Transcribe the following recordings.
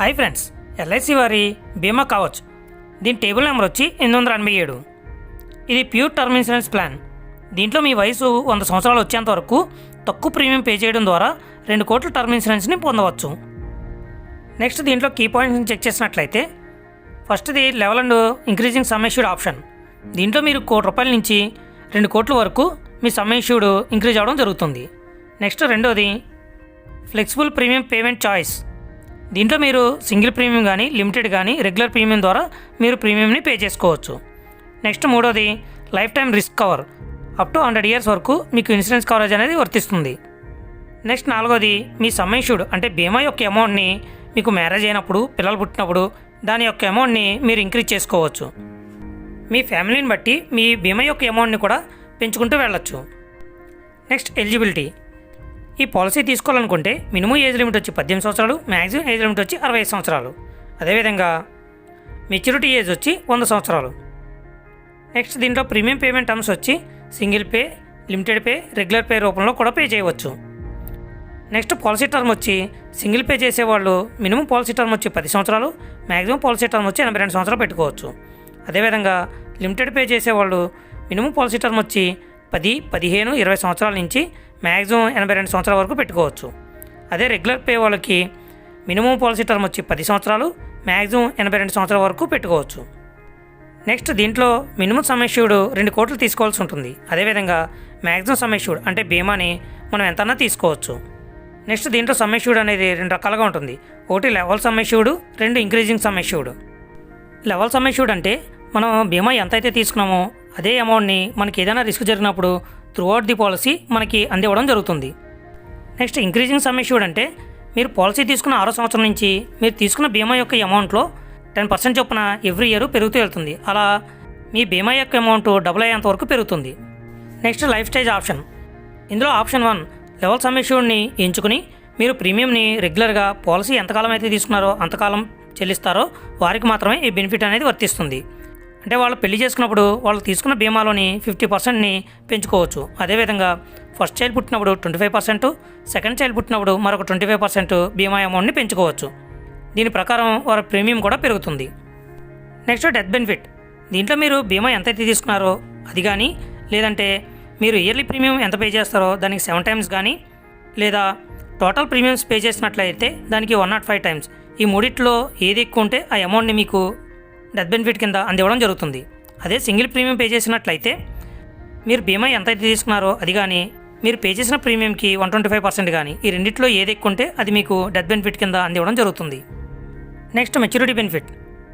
Hi friends, LIC వారి బీమా కవచ్ దీని టేబుల్ నెంబర్ వచ్చి 887. ఇది ప్యూర్ టర్మ్ ఇన్సూరెన్స్ ప్లాన్. దీంట్లో మీ వయసు 100 సంవత్సరాలు వచ్చేంత వరకు తక్కువ ప్రీమియం పే చేయడం ద్వారా 2 కోట్ల టర్మ్ ఇన్సూరెన్స్ని పొందవచ్చు. నెక్స్ట్ దీంట్లో కీ పాయింట్స్ని చెక్ చేసినట్లయితే ఫస్ట్ది level and increasing some issued option. దీంట్లో మీరు ₹1 నుంచి 2 కోట్ల వరకు మీ సమ్ ఇష్యూడ్ ఇంక్రీజ్ అవ్వడం జరుగుతుంది. నెక్స్ట్ రెండోది ఫ్లెక్సిబుల్ ప్రీమియం పేమెంట్ చాయిస్. దీంట్లో మీరు సింగిల్ ప్రీమియం కానీ లిమిటెడ్ కానీ రెగ్యులర్ ప్రీమియం ద్వారా మీరు ప్రీమియంని పే చేసుకోవచ్చు. నెక్స్ట్ మూడోది life time risk cover. Up to 100 years వరకు మీకు ఇన్సూరెన్స్ కవరేజ్ అనేది వర్తిస్తుంది. నెక్స్ట్ నాలుగోది మీ సమ్ ఇష్యూడ్ అంటే బీమా యొక్క అమౌంట్ని మీకు మ్యారేజ్ అయినప్పుడు, పిల్లలు పుట్టినప్పుడు దాని యొక్క అమౌంట్ని మీరు ఇంక్రీజ్ చేసుకోవచ్చు. మీ ఫ్యామిలీని బట్టి మీ బీమా యొక్క అమౌంట్ని కూడా పెంచుకుంటూ వెళ్ళొచ్చు. Next eligibility. ఈ పాలసీ తీసుకోవాలనుకుంటే మినిమం ఏజ్ లిమిట్ వచ్చి 18 సంవత్సరాలు, మ్యాక్సిమం ఏజ్ లిమిట్ వచ్చి 65 సంవత్సరాలు. అదేవిధంగా మెచ్యూరిటీ ఏజ్ వచ్చి 100 సంవత్సరాలు. నెక్స్ట్ దీంట్లో ప్రీమియం పేమెంట్ టర్మ్స్ వచ్చి single pay, limited pay, regular pay రూపంలో కూడా పే చేయవచ్చు. నెక్స్ట్ పాలసీ టర్మ్ వచ్చి సింగిల్ పే చేసేవాళ్ళు మినిమం పాలసీ టర్మ్ వచ్చి 10 సంవత్సరాలు, మ్యాక్సిమం పాలసీ టర్మ్ వచ్చి 82 సంవత్సరాలు పెట్టుకోవచ్చు. అదేవిధంగా లిమిటెడ్ పే చేసేవాళ్ళు మినిమం పాలసీ టర్మ్ వచ్చి 10, 15, 20 సంవత్సరాల నుంచి మ్యాక్సిమం 82 సంవత్సరాల వరకు పెట్టుకోవచ్చు. అదే రెగ్యులర్ పే వాళ్ళకి మినిమం పాలసీ టర్మ్ వచ్చి 10 సంవత్సరాలు, మ్యాక్సిమం 82 సంవత్సరాల వరకు పెట్టుకోవచ్చు. నెక్స్ట్ దీంట్లో మినిమం సమ్ ఇష్యూడ్ 2 కోట్లు తీసుకోవాల్సి ఉంటుంది. అదేవిధంగా మ్యాక్సిమం సమ్ ఇష్యూడ్ అంటే బీమాని మనం ఎంతన్నా తీసుకోవచ్చు. నెక్స్ట్ దీంట్లో సమ్ ఇష్యూడ్ అనేది 2 రకాలుగా ఉంటుంది. ఒకటి level some issued, 2 increasing some issued. Level some issued అంటే మనం బీమా ఎంతైతే తీసుకున్నామో అదే అమౌంట్ని మనకి ఏదైనా రిస్క్ జరిగినప్పుడు త్రూఅవుట్ ది పాలసీ మనకి అందివ్వడం జరుగుతుంది. నెక్స్ట్ ఇంక్రీజింగ్ సమ్ ఇష్యూడ్ అంటే మీరు పాలసీ తీసుకున్న 6వ సంవత్సరం నుంచి మీరు తీసుకున్న బీమా యొక్క అమౌంట్లో 10% చొప్పున ఎవ్రీ ఇయర్ పెరుగుతూ వెళ్తుంది. అలా మీ బీమా యొక్క అమౌంట్ డబుల్ అయ్యేంత వరకు పెరుగుతుంది. Next life stage option. ఇందులో ఆప్షన్ 1 లెవెల్ సమ్ ఇష్యూడ్ని ఎంచుకుని మీరు ప్రీమియంని రెగ్యులర్గా పాలసీ ఎంతకాలం అయితే తీసుకున్నారో అంతకాలం చెల్లిస్తారో వారికి మాత్రమే ఈ బెనిఫిట్ అనేది వర్తిస్తుంది. అంటే వాళ్ళు పెళ్లి చేసుకున్నప్పుడు వాళ్ళు తీసుకున్న బీమాలోని 50%ని పెంచుకోవచ్చు. అదేవిధంగా ఫస్ట్ చైల్డ్ పుట్టినప్పుడు 25%, సెకండ్ చైల్డ్ పుట్టినప్పుడు మరొక 25% బీమా అమౌంట్ని పెంచుకోవచ్చు. దీని ప్రకారం వారి ప్రీమియం కూడా పెరుగుతుంది. Next death benefit. దీంట్లో మీరు బీమా ఎంతైతే తీసుకున్నారో అది కానీ, లేదంటే మీరు ఇయర్లీ ప్రీమియం ఎంత పే చేస్తారో దానికి 7 times కానీ, లేదా టోటల్ ప్రీమియమ్స్ పే చేసినట్లయితే దానికి 105 times. ఈ మూడిట్లో ఏది ఎక్కువ ఉంటే ఆ అమౌంట్ని మీకు డెత్ బెనిఫిట్ కింద అందివ్వడం జరుగుతుంది. అదే సింగిల్ ప్రీమియం పే చేసినట్లయితే మీరు బీమా ఎంతైతే తీసుకున్నారో అది కానీ, మీరు పే చేసిన ప్రీమియంకి 125% కానీ, ఈ రెండిట్లో ఏది ఎక్కువ ఉంటే అది మీకు డెత్ బెనిఫిట్ కింద అందివ్వడం జరుగుతుంది. Next maturity benefit.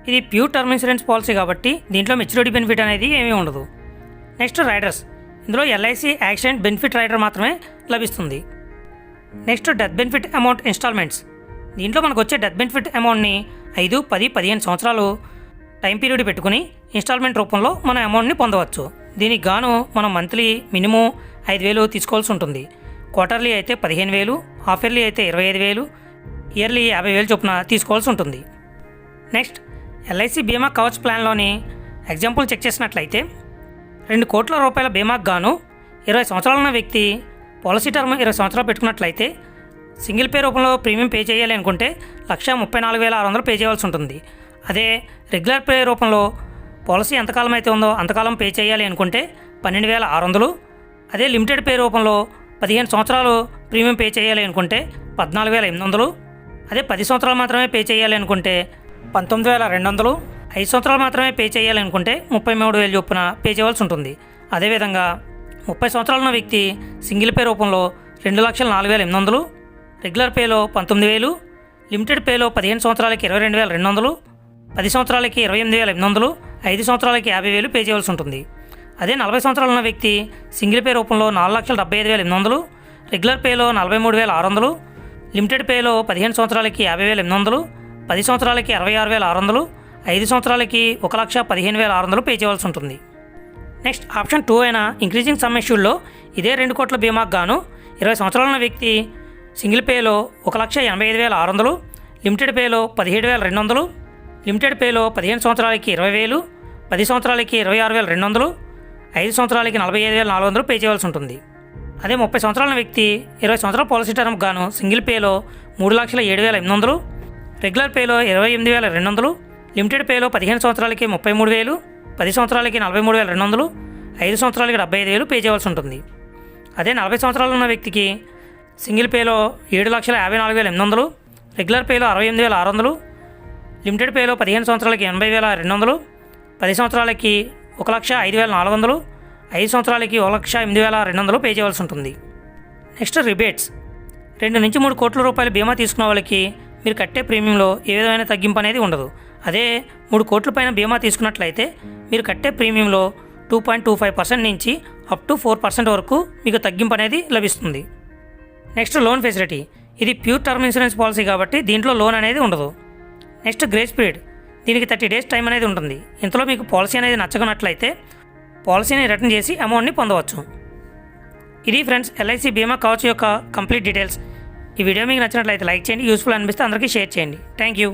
ఇది ప్యూర్ టర్మ్ ఇన్సూరెన్స్ పాలసీ కాబట్టి దీంట్లో మెచ్యూరిటీ బెనిఫిట్ అనేది ఏమీ ఉండదు. Next riders. ఇందులో ఎల్ఐసి యాక్సిడెంట్ బెనిఫిట్ రైడర్ మాత్రమే లభిస్తుంది. Next death benefit amount installments. దీంట్లో మనకు వచ్చే డెత్ బెనిఫిట్ అమౌంట్ని 5, 10, 15 సంవత్సరాలు టైం పీరియడ్ పెట్టుకుని ఇన్స్టాల్మెంట్ రూపంలో మన అమౌంట్ని పొందవచ్చు. దీనికి గాను మనం మంత్లీ మినిమం 5,000 తీసుకోవాల్సి ఉంటుంది. క్వార్టర్లీ అయితే 15,000, హాఫ్ ఇయర్లీ అయితే 25,000, ఇయర్లీ 50,000 చొప్పున తీసుకోవాల్సి ఉంటుంది. నెక్స్ట్ ఎల్ఐసి బీమా కవచ్ ప్లాన్లోని ఎగ్జాంపుల్ చెక్ చేసినట్లయితే 2 కోట్ల రూపాయల బీమాకు గాను 20 సంవత్సరాల ఉన్న వ్యక్తి పాలసీ టర్మ్ 20 సంవత్సరాలు పెట్టుకున్నట్లయితే సింగిల్ పే రూపంలో ప్రీమియం పే చేయాలి అనుకుంటే 1,34,600 పే చేయాల్సి ఉంటుంది. అదే రెగ్యులర్ పే రూపంలో పాలసీ ఎంతకాలం అయితే ఉందో అంతకాలం పే చేయాలి అనుకుంటే 12,600. అదే లిమిటెడ్ పే రూపంలో 15 సంవత్సరాలు ప్రీమియం పే చేయాలి అనుకుంటే 14,800. అదే 10 సంవత్సరాలు మాత్రమే పే చేయాలి అనుకుంటే 19,200. 5 సంవత్సరాలు మాత్రమే పే చేయాలి అనుకుంటే 33,000 చొప్పున పే చేయవలసి ఉంటుంది. అదేవిధంగా 30 సంవత్సరాలు ఉన్న వ్యక్తి సింగిల్ పే రూపంలో 2,04,800, రెగ్యులర్ పేలో 19,000, లిమిటెడ్ పేలో 15 సంవత్సరాలకి 22,200, 10 సంవత్సరాలకి 28,800, 5 సంవత్సరాలకి 50,000 పే చేయవలసి ఉంటుంది. అదే 40 సంవత్సరాలు ఉన్న వ్యక్తి సింగిల్ పే రూపంలో 4,75,800, రెగ్యులర్ పేలో 43,600, లిమిటెడ్ పేలో 15 సంవత్సరాలకి 50,800, 10 సంవత్సరాలకి 66,600, 5 సంవత్సరాలకి 1,15,600 పే చేయవలసి ఉంటుంది. నెక్స్ట్ ఆప్షన్ 2 అయిన ఇంక్రీజింగ్ సమ్ ఇష్యూడ్లో ఇదే 2 కోట్ల బీమాకు గాను 20 సంవత్సరాలు ఉన్న వ్యక్తి సింగిల్ పేలో 1,85,600, లిమిటెడ్ పేలో 17,200, లిమిటెడ్ పేలో 15 సంవత్సరాలకి 20,000, 10 సంవత్సరాలకి 26,200, 5 సంవత్సరాలకి 45,400 పే చేయవలసి ఉంటుంది. అదే 30 సంవత్సరాల వ్యక్తి 20 సంవత్సరాల పాలసీ టర్మ్ గాను సింగిల్ పేలో 3,07,800, రెగ్యులర్ పేలో 28,200, లిమిటెడ్ పేలో 15 సంవత్సరాలకి 33,000, 10 సంవత్సరాలకి 43,200, 5 సంవత్సరాలకి 75,000 పే చేయవలసి ఉంటుంది. అదే 40 సంవత్సరాలు ఉన్న వ్యక్తికి సింగిల్ పేలో 7,54,800, రెగ్యులర్ పేలో 68,600, లిమిటెడ్ పేలో 15 సంవత్సరాలకి 80,200, 10 సంవత్సరాలకి 1,05,400, 5 సంవత్సరాలకి 1,08,200 పే చేయవలసి ఉంటుంది. Next rebates. 2 నుంచి 3 కోట్ల రూపాయల బీమా తీసుకున్న వాళ్ళకి మీరు కట్టే ప్రీమియంలో ఏ విధమైన తగ్గింపు అనేది ఉండదు. అదే 3 కోట్ల పైన బీమా తీసుకున్నట్లయితే మీరు కట్టే ప్రీమియంలో 2.25% నుంచి అప్ టు 4% వరకు మీకు తగ్గింపు అనేది లభిస్తుంది. Next loan facility. ఇది ప్యూర్ టర్మ్ ఇన్సూరెన్స్ పాలసీ కాబట్టి దీంట్లో లోన్ అనేది ఉండదు. Next grace period. దీనికి 30 డేస్ టైం అనేది ఉంటుంది. ఇంతలో మీకు పాలసీ అనేది నచ్చకున్నట్లయితే పాలసీని రిటర్న్ చేసి అమౌంట్ని పొందవచ్చు. ఇది ఫ్రెండ్స్ ఎల్ఐసి బీమా కవచ్ యొక్క కంప్లీట్ డీటెయిల్స్. ఈ వీడియో మీకు నచ్చినట్లయితే లైక్ చేయండి, యూస్ఫుల్ అనిపిస్తే అందరికీ షేర్ చేయండి. Thank you.